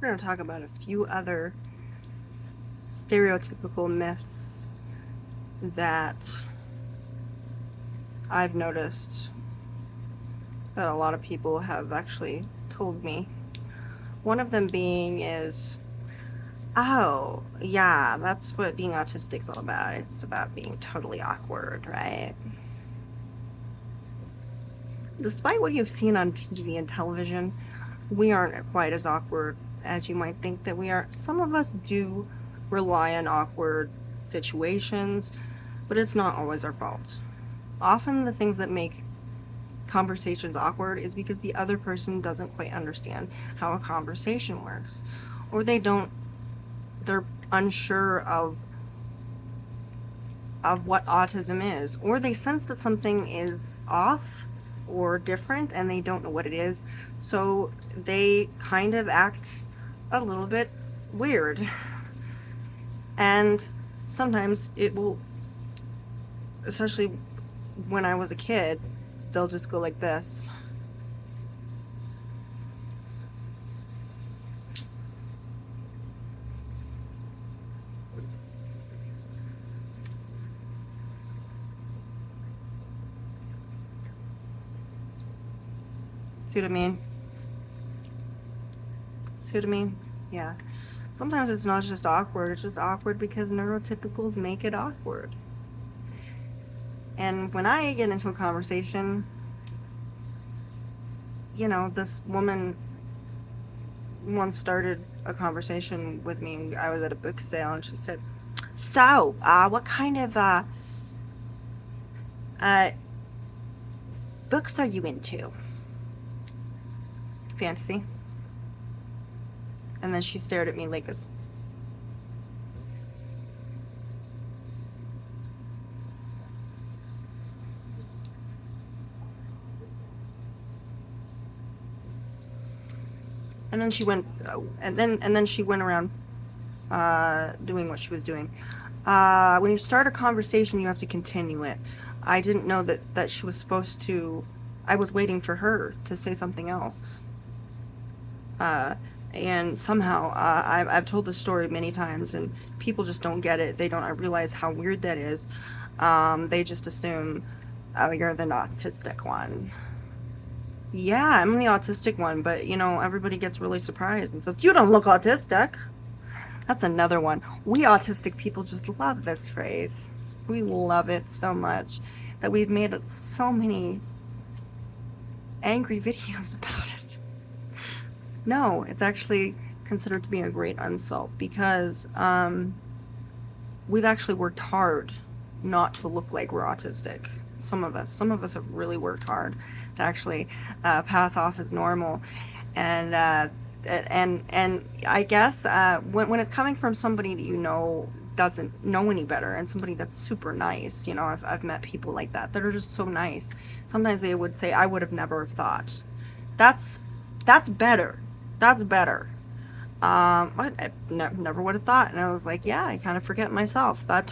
we're going to talk about a few other stereotypical myths that I've noticed that a lot of people have actually told me. One of them being is, oh, yeah, that's what being autistic's all about. It's about being totally awkward, right? Despite what you've seen on TV and television, we aren't quite as awkward as you might think that we are. Some of us do rely on awkward situations, but it's not always our fault. Often the things that make conversations awkward is because the other person doesn't quite understand how a conversation works, or they're unsure of what autism is, or they sense that something is off or different and they don't know what it is, so they kind of act a little bit weird. And sometimes it will, especially when I was a kid, they'll just go like this. See what I mean? See what I mean? Yeah. Sometimes it's not just awkward, it's just awkward because neurotypicals make it awkward. And when I get into a conversation, this woman once started a conversation with me. I was at a book sale and she said, so, what kind of books are you into? Fantasy. And then she stared at me like this. And then she went, and then she went around doing what she was doing. When you start a conversation, you have to continue it. I didn't know that she was supposed to. I was waiting for her to say something else. And somehow, I've told this story many times, and people just don't get it. They don't realize how weird that is. They just assume, oh, you're the autistic one. Yeah, I'm the autistic one, but everybody gets really surprised and says, you don't look autistic. That's another one. We autistic people just love this phrase. We love it so much that we've made so many angry videos about it. No, it's actually considered to be a great insult because we've actually worked hard not to look like we're autistic. Some of us have really worked hard to actually pass off as normal, and I guess when it's coming from somebody that doesn't know any better, and somebody that's super nice, I've met people like that are just so nice. Sometimes they would say, I would have never thought. That's better. That's better. I never would have thought, and I was like, yeah, I kind of forget myself. That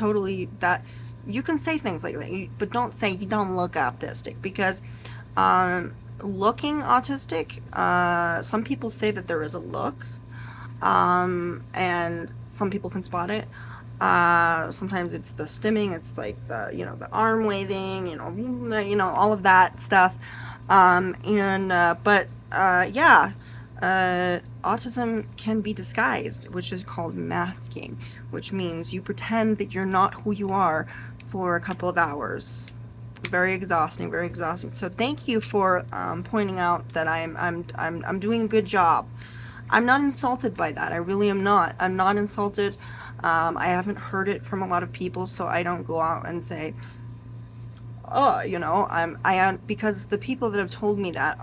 you can say things like that, but don't say you don't look autistic, because looking autistic, some people say that there is a look, and some people can spot it. Sometimes it's the stimming, it's like the arm waving, all of that stuff. Autism can be disguised, which is called masking, which means you pretend that you're not who you are for a couple of hours. Very exhausting, very exhausting. So thank you for pointing out that I'm doing a good job. I'm not insulted by that. I really am not. I'm not insulted. I haven't heard it from a lot of people, so I don't go out and say, oh, because the people that have told me that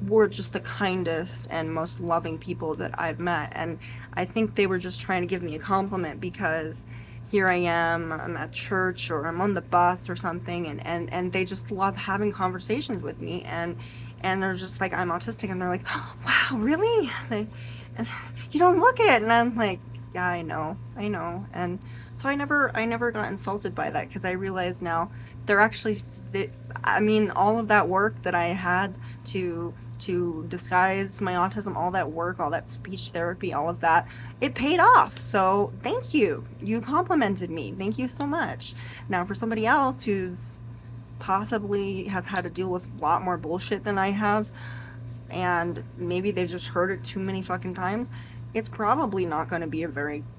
were just the kindest and most loving people that I've met, and I think they were just trying to give me a compliment because here I am, I'm at church or I'm on the bus or something, and they just love having conversations with me, and they're just like, I'm autistic, and they're like, oh, wow, really? You don't look it. And I'm like, yeah, I know. And so I never got insulted by that, because I realize now they're actually, all of that work that I had to to disguise my autism, all that work, all that speech therapy, all of that, it paid off. So thank you. You complimented me. Thank you so much. Now, for somebody else who's possibly has had to deal with a lot more bullshit than I have, and maybe they've just heard it too many fucking times, it's probably not going to be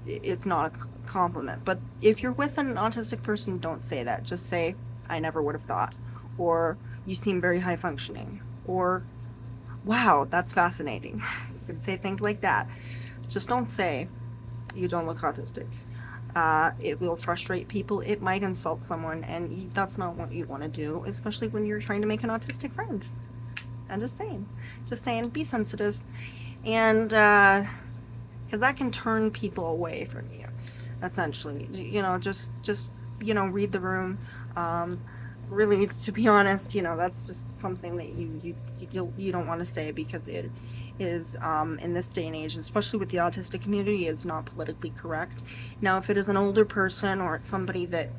it's not a compliment. But if you're with an autistic person, don't say that. Just say, I never would have thought. Or, you seem very high functioning. Or, wow, that's fascinating. You can say things like that. Just don't say, you don't look autistic. It will frustrate people. It might insult someone, and that's not what you want to do, especially when you're trying to make an autistic friend. I'm just saying. Just saying, be sensitive. And, because that can turn people away from you, essentially. Just read the room. Really, to be honest, that's just something that you don't want to say, because it is, in this day and age, especially with the autistic community, is not politically correct. Now, if it is an older person, or it's somebody that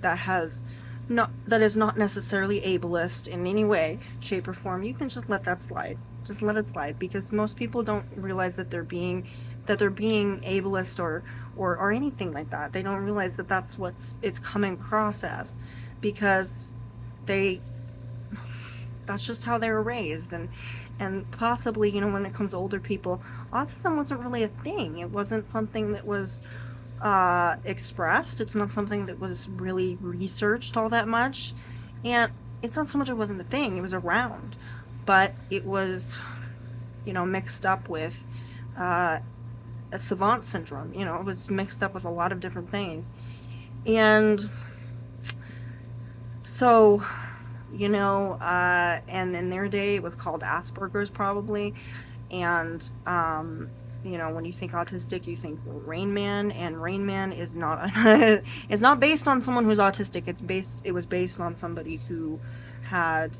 is not necessarily ableist in any way, shape, or form, you can just let that slide. Just let it slide, because most people don't realize that they're being ableist or anything like that. They don't realize that that's what it's coming across as, because that's just how they were raised. And possibly, when it comes to older people, autism wasn't really a thing. It wasn't something that was expressed. It's not something that was really researched all that much. And it's not so much it wasn't a thing, it was around, but it was, mixed up with a savant syndrome. It was mixed up with a lot of different things. And so, and in their day it was called Asperger's, probably. And when you think autistic, you think Rain Man, and Rain Man is not it's not based on someone who's autistic. It was based on somebody who had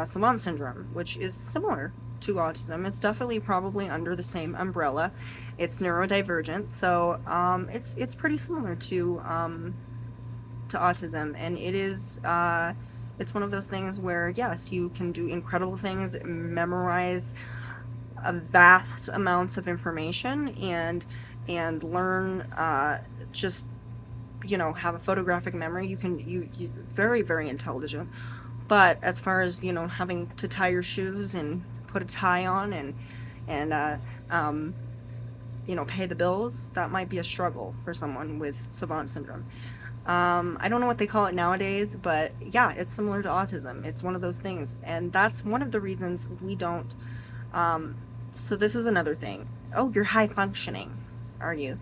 savant syndrome, which is similar to autism. It's definitely probably under the same umbrella. It's neurodivergent, so it's pretty similar to autism, and it is it's one of those things where, yes, you can do incredible things, memorize vast amounts of information, and learn, just have a photographic memory. You very, very intelligent. But as far as having to tie your shoes and put a tie on, and pay the bills, that might be a struggle for someone with savant syndrome. I don't know what they call it nowadays, but yeah, it's similar to autism. It's one of those things, and that's one of the reasons we don't. So this is another thing. Oh, you're high functioning, are you?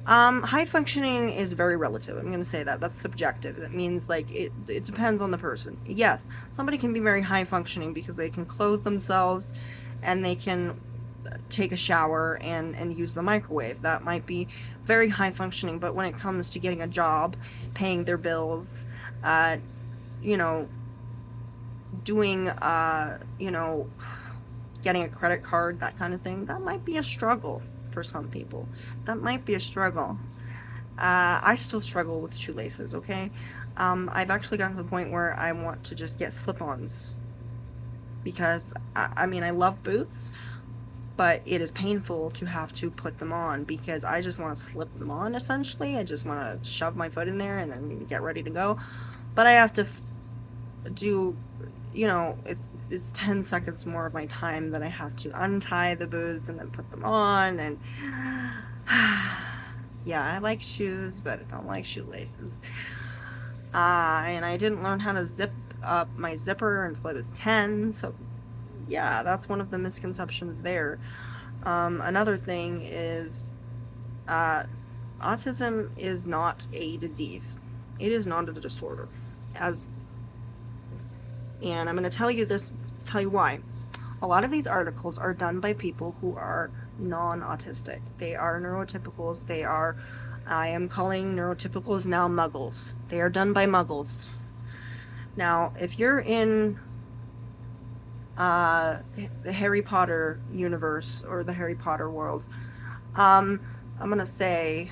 High functioning is very relative. I'm going to say that. That's subjective. That means, like, it depends on the person. Yes, somebody can be very high functioning because they can clothe themselves, and they can take a shower and use the microwave. That might be very high functioning, but when it comes to getting a job, paying their bills, doing, getting a credit card, that kind of thing, that might be a struggle for some people. That might be a struggle. I still struggle with shoelaces, okay? I've actually gotten to the point where I want to just get slip-ons, because, I mean, I love boots, but it is painful to have to put them on, because I just want to slip them on, essentially. I just want to shove my foot in there and then get ready to go. But I have to do, it's 10 seconds more of my time that I have to untie the boots and then put them on, and yeah, I like shoes, but I don't like shoelaces. And I didn't learn how to zip up my zipper until I was 10, so yeah, that's one of the misconceptions there. Another thing is, autism is not a disease. It is not a disorder. And I'm going to tell you why. A lot of these articles are done by people who are non-autistic. They are neurotypicals. I am calling neurotypicals now muggles. They are done by muggles. Now, if you're in the Harry Potter universe, or the Harry Potter world, I'm gonna say,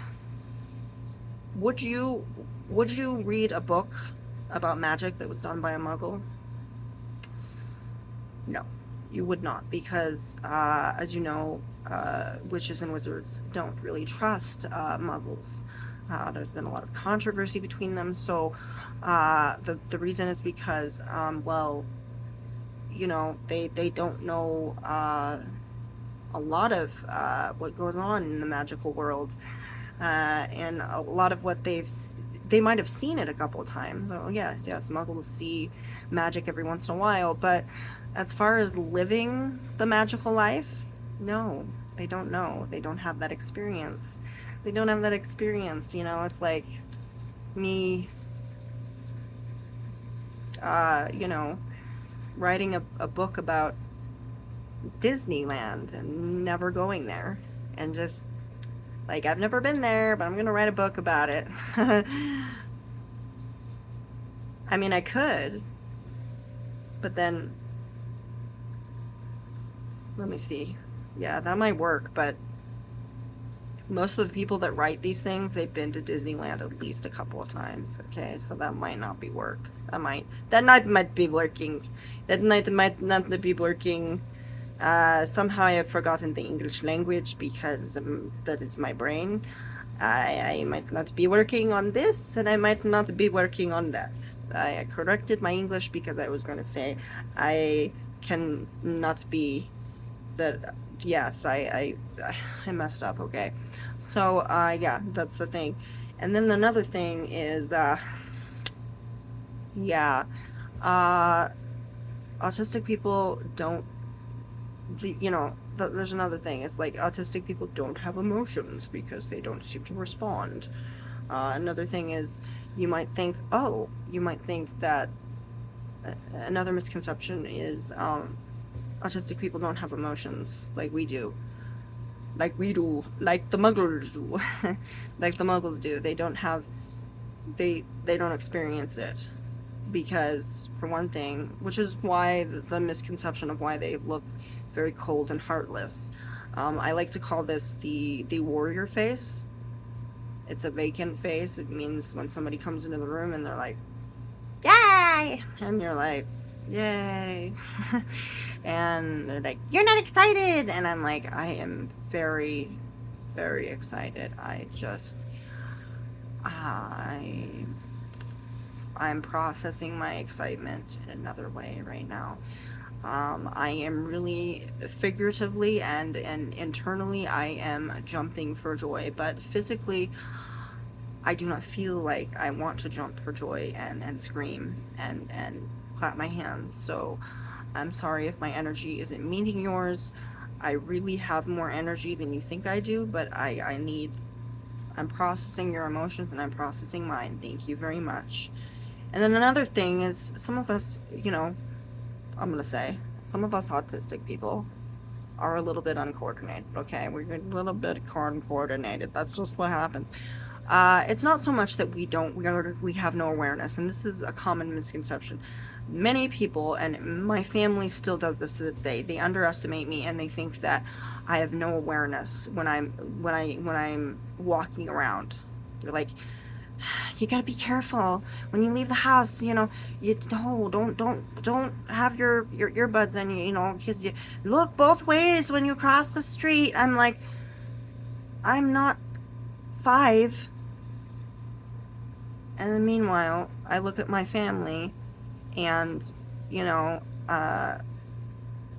would you read a book about magic that was done by a muggle? No. You would not, because, as you know, witches and wizards don't really trust muggles. There's been a lot of controversy between them, so the reason is because, well, they don't know a lot of what goes on in the magical world, and a lot of what they might have seen it a couple of times. So yes, muggles see magic every once in a while, but as far as living the magical life, no, they don't know. They don't have that experience. They don't have that experience. It's like me, uh, you know, writing a book about Disneyland and never going there, and just like, I've never been there, but I'm gonna write a book about it. I mean, I could, but then let me see. Yeah, that might work, but most of the people that write these things, they've been to Disneyland at least a couple of times. Okay, so that might not be work. That night might be working. That night might not be working. Somehow I have forgotten the English language because that is my brain. I might not be working on this, and I might not be working on that. I corrected my English because I was going to say I can not be that. Yes, I messed up. Okay, so yeah, that's the thing. And then another thing is yeah, uh, autistic people don't. There's another thing. It's like autistic people don't have emotions because they don't seem to respond. Another thing is, you might think that another misconception is autistic people don't have emotions like we do. Like the muggles do. Like the muggles do. They don't experience it. Because, for one thing, which is why the misconception of why they look very cold and heartless. I like to call this the warrior face. It's a vacant face. It means when somebody comes into the room and they're like, "Yay!" and you're like, "Yay!" and they're like, "You're not excited," and I'm like, "I am very, very excited. I I'm processing my excitement in another way right now. I am really figuratively and internally, I am jumping for joy, but physically, I do not feel like I want to jump for joy and scream and clap my hands. So I'm sorry if my energy isn't meeting yours. I really have more energy than you think I do, but I'm processing your emotions and I'm processing mine. Thank you very much. And then another thing is, some of us, I'm gonna say, some of us autistic people are a little bit uncoordinated, okay? We're a little bit uncoordinated. That's just what happens. It's not so much that we have no awareness, and this is a common misconception. Many people, and my family still does this to this day, they underestimate me and they think that I have no awareness when I'm walking around. They're like, you gotta be careful when you leave the house. You don't have your earbuds in. Because you look both ways when you cross the street. I'm like, I'm not 5. And then meanwhile, I look at my family, and you know, uh,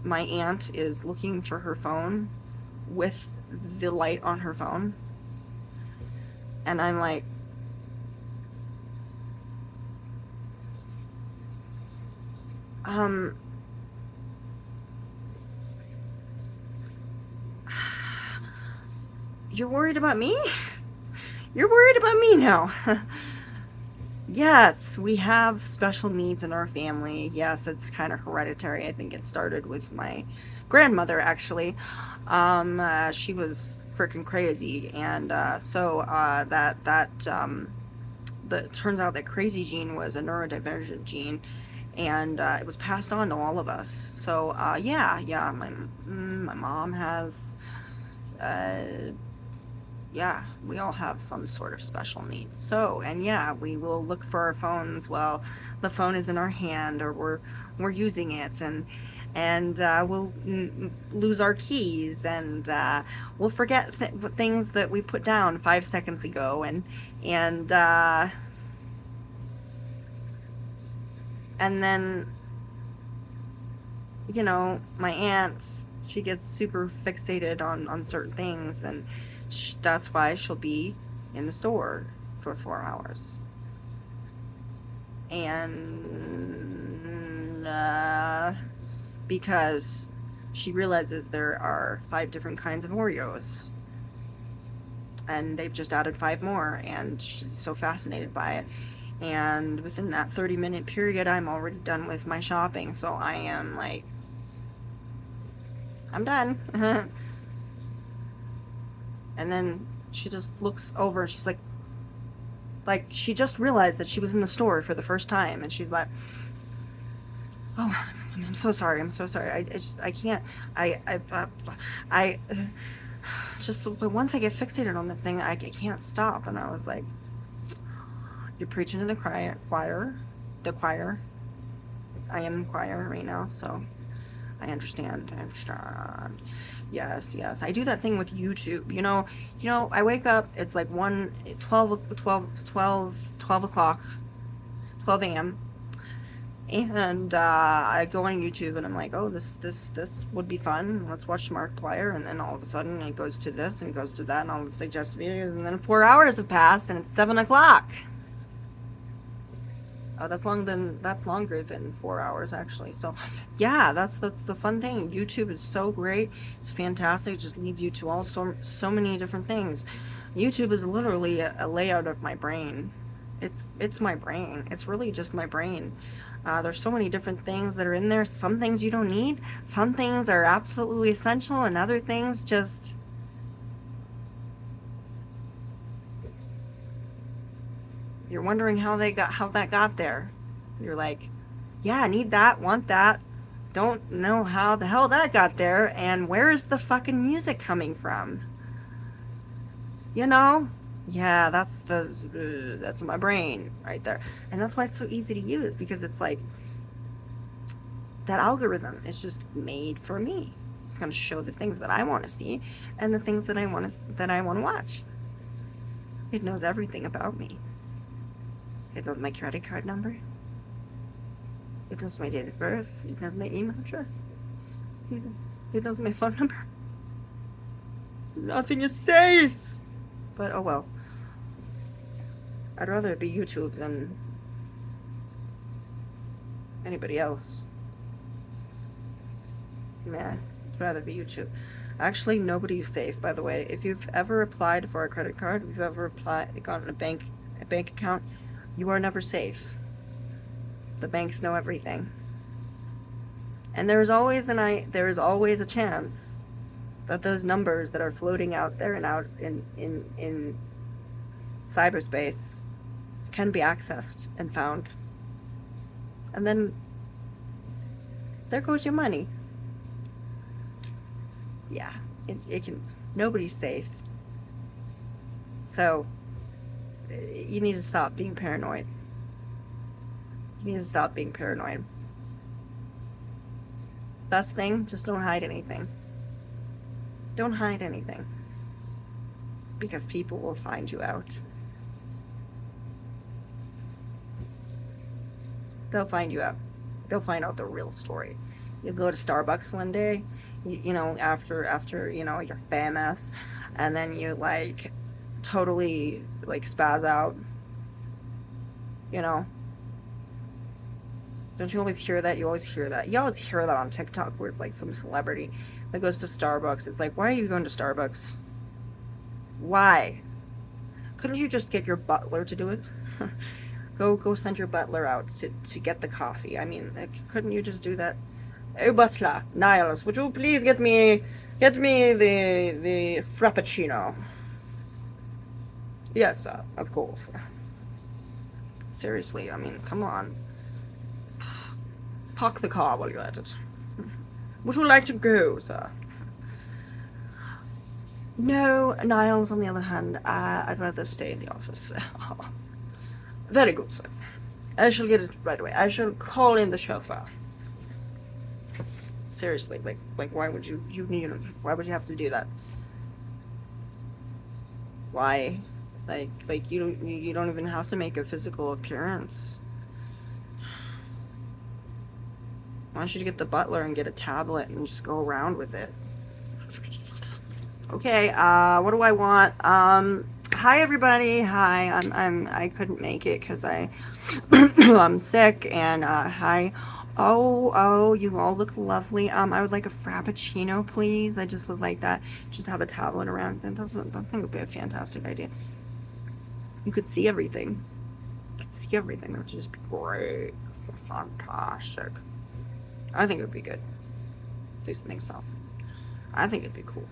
my aunt is looking for her phone with the light on her phone, and I'm like, um, you're worried about me? You're worried about me now. Yes, we have special needs in our family. Yes, it's kind of hereditary. I think it started with my grandmother, actually. She was freaking crazy, and it turns out that crazy gene was a neurodivergent gene, and it was passed on to all of us. So yeah, my mom has uh, yeah, we all have some sort of special needs. So, and yeah, we will look for our phones while the phone is in our hand or we're using it. And and we'll lose our keys, and we'll forget things that we put down 5 seconds ago, and and then, my aunt, she gets super fixated on certain things, and that's why she'll be in the store for 4 hours. And because she realizes there are 5 different kinds of Oreos, and they've just added 5 more, and she's so fascinated by it. And within that 30-minute period, I'm already done with my shopping, so I am like, I'm done. And then she just looks over and she's like she just realized that she was in the store for the first time, and she's like, oh, I'm so sorry, I can't, I just, once I get fixated on the thing, I can't stop. And I was like, you're preaching to the choir. I am in choir right now, so I understand. Yes. I do that thing with YouTube. I wake up, it's like 12 o'clock, 12 a.m. And I go on YouTube, and I'm like, oh, this would be fun. Let's watch Markiplier. And then all of a sudden it goes to this and it goes to that and all the suggested videos. And then 4 hours have passed and it's 7 o'clock. Oh, that's longer than 4 hours, actually. So yeah, that's the fun thing. YouTube is so great. It's fantastic. It just leads you to all so many different things. YouTube is literally a layout of my brain. It's my brain. It's really just my brain. There's so many different things that are in there. Some things you don't need. Some things are absolutely essential, and other things just, you're wondering how that got there. You're like, yeah, I need that, want that. Don't know how the hell that got there, and where is the fucking music coming from? Yeah, that's my brain right there. And that's why it's so easy to use, because it's like, that algorithm is just made for me. It's going to show the things that I want to see and the things that I want to watch. It knows everything about me. It knows my credit card number. It knows my date of birth. It knows my email address. It knows my phone number. Nothing is safe. But oh well. I'd rather it be YouTube than anybody else. Yeah, I'd rather be YouTube. Actually, nobody's safe, by the way. If you've ever applied for a credit card, if you've ever gotten a bank account, you are never safe. The banks know everything. And there is always a chance that those numbers that are floating out there and out in cyberspace can be accessed and found. And then there goes your money. Yeah, it can, nobody's safe. So you need to stop being paranoid. Best thing, just don't hide anything. Don't hide anything. Because people will find you out. They'll find you out. They'll find out the real story. You'll go to Starbucks one day, after you're famous, and then you totally spaz out. Don't you always hear that? You always hear that. You always hear that on TikTok, where it's like some celebrity that goes to Starbucks. It's like, why are you going to Starbucks? Why? Couldn't you just get your butler to do it? Go send your butler out to get the coffee. I mean, couldn't you just do that? Hey, butler, Niles, would you please get me the frappuccino? Yes, sir, of course. Seriously, I mean, come on. Park the car while you're at it. Would you like to go, sir? No, Niles, on the other hand, I'd rather stay in the office. Very good, sir. I shall get it right away. I shall call in the chauffeur. Seriously, like why would why would you have to do that? Why? Like you don't even have to make a physical appearance. Why don't you get the butler and get a tablet and just go around with it? Okay, what do I want? Hi everybody. Hi, I couldn't make it because I'm sick and hi. Oh, you all look lovely. I would like a frappuccino, please. I just would like that. Just have a tablet around. I think would be a fantastic idea. You could see everything. You could see everything. That would just be great. Fantastic. I think it would be good. At least I think so. I think it'd be cool.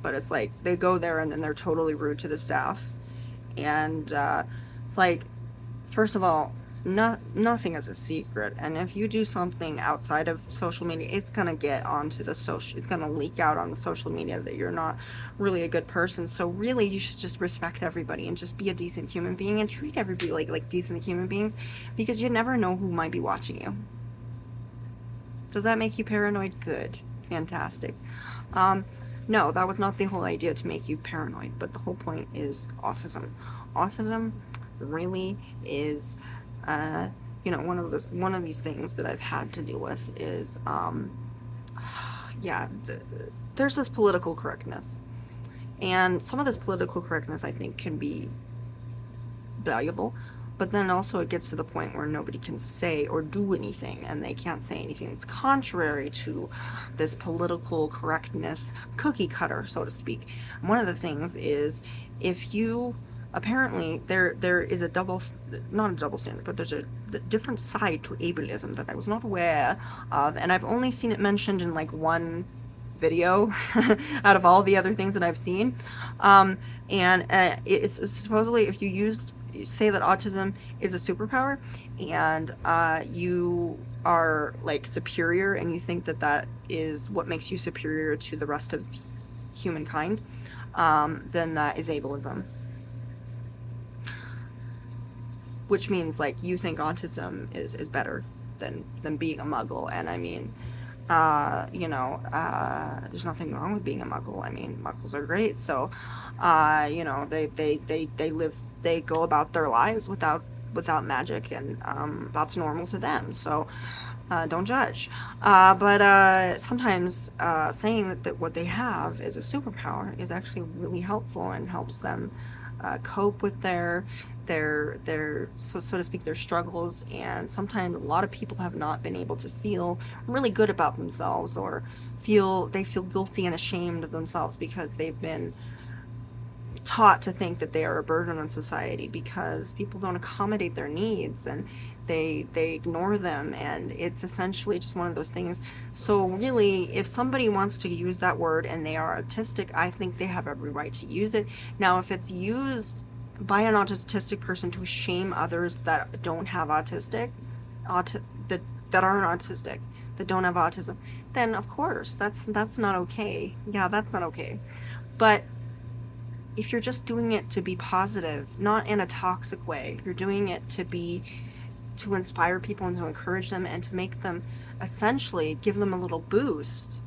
But it's like they go there and then they're totally rude to the staff. And it's like, first of all, nothing is a secret. And if you do something outside of social media, it's gonna get onto it's gonna leak out on the social media that you're not really a good person. So really, you should just respect everybody and just be a decent human being and treat everybody like decent human beings, because you never know who might be watching you. Does that make you paranoid? Good. Fantastic. No, that was not the whole idea to make you paranoid, but the whole point is autism. Autism really is, one of these things that I've had to deal with is, yeah, there's this political correctness. And some of this political correctness, I think, can be valuable, but then also it gets to the point where nobody can say or do anything, and they can't say anything that's contrary to this political correctness cookie cutter, so to speak. And one of the things is, if you apparently there is not a double standard, but there's a different side to ableism that I was not aware of, and I've only seen it mentioned in like one video out of all the other things that I've seen. And it's supposedly, if you say that autism is a superpower, and you are like superior, and you think that is what makes you superior to the rest of humankind, then that is ableism. Which means like you think autism is better than being a muggle. And I mean, there's nothing wrong with being a muggle. I mean, muggles are great. So, they go about their lives without magic, and that's normal to them. So, don't judge. But sometimes saying that what they have is a superpower is actually really helpful and helps them cope with their so to speak, their struggles. And sometimes a lot of people have not been able to feel really good about themselves, or feel guilty and ashamed of themselves because they've been taught to think that they are a burden on society, because people don't accommodate their needs and they ignore them, and it's essentially just one of those things. So really, if somebody wants to use that word and they are autistic, I think they have every right to use it. Now, if it's used by an autistic person to shame others that don't have that aren't autistic, that don't have autism, then of course that's not okay. Yeah, that's not okay. But if you're just doing it to be positive, not in a toxic way, you're doing it to inspire people and to encourage them and to make them, essentially give them a little boost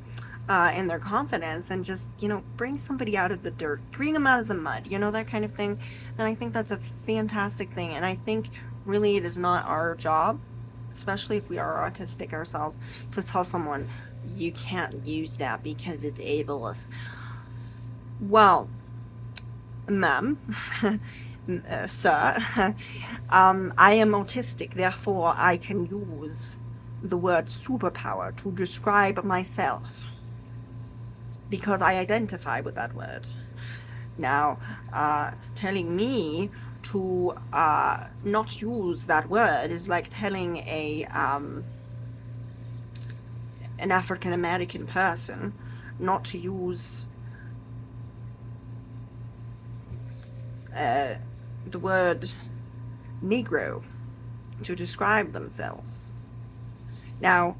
in their confidence, and just, bring somebody out of the dirt, bring them out of the mud, that kind of thing, then I think that's a fantastic thing. And I think really it is not our job, especially if we are autistic ourselves, to tell someone, you can't use that because it's ableist. Well, ma'am, sir, I am autistic, therefore I can use the word superpower to describe myself, because I identify with that word. Now, telling me to not use that word is like telling an African American person not to use the word Negro to describe themselves. Now,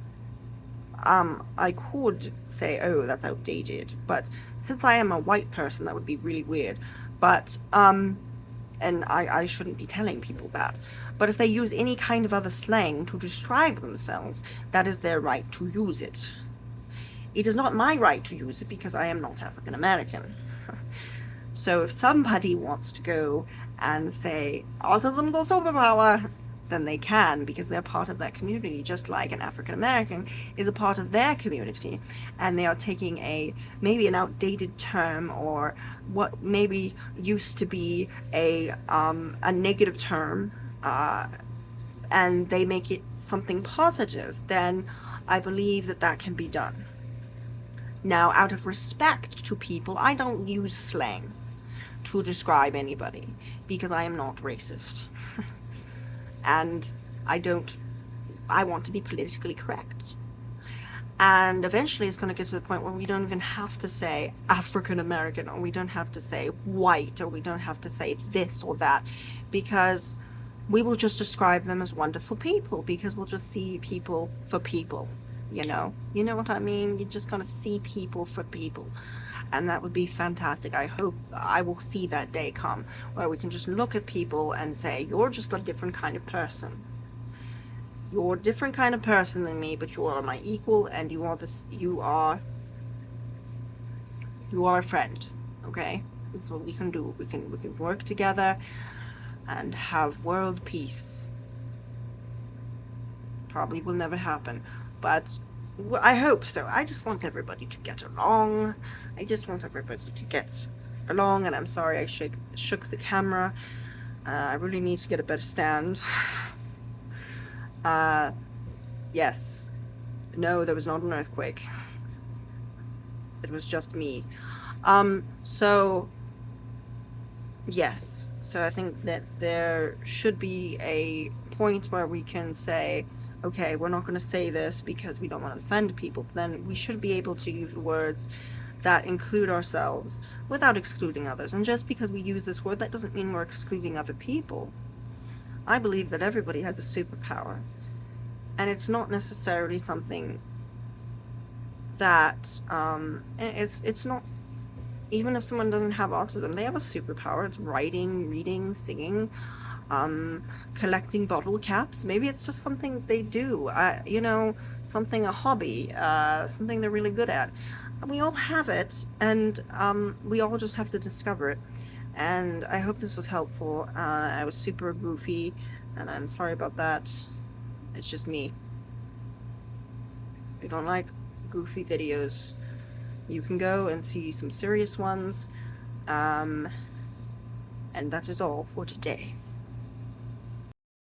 I could say, oh, that's outdated, but since I am a white person, that would be really weird. But, and I shouldn't be telling people that. But if they use any kind of other slang to describe themselves, that is their right to use it. It is not my right to use it because I am not African American. So if somebody wants to go and say autism's a superpower, then they can, because they're part of that community, just like an African American is a part of their community, and they are taking maybe an outdated term, or what maybe used to be a negative term, and they make it something positive. Then I believe that can be done. Now, out of respect to people, I don't use slang to describe anybody, because I am not racist. And I want to be politically correct. And eventually it's going to get to the point where we don't even have to say African American, or we don't have to say white, or we don't have to say this or that, because we will just describe them as wonderful people, because we'll just see people for people. You know what I mean? You're just going to see people for people. And that would be fantastic. I hope I will see that day come where we can just look at people and say, you're just a different kind of person. You're a different kind of person than me, but you are my equal, and you are a friend. Okay? That's what we can do. We can work together and have world peace. Probably will never happen, but I hope so. I just want everybody to get along. And I'm sorry I shook the camera. I really need to get a better stand. Yes. No, there was not an earthquake. It was just me. So, yes. So I think that there should be a point where we can say, okay, we're not going to say this because we don't want to offend people. But then we should be able to use words that include ourselves without excluding others. And just because we use this word, that doesn't mean we're excluding other people. I believe that everybody has a superpower. And it's not necessarily something that, it's not, even if someone doesn't have autism, they have a superpower. It's writing, reading, singing, collecting bottle caps. Maybe it's just something they do, something, a hobby, something they're really good at. We all have it, and we all just have to discover it. And I hope this was helpful. I was super goofy, and I'm sorry about that. It's just me. If you don't like goofy videos, you can go and see some serious ones. And that is all for today.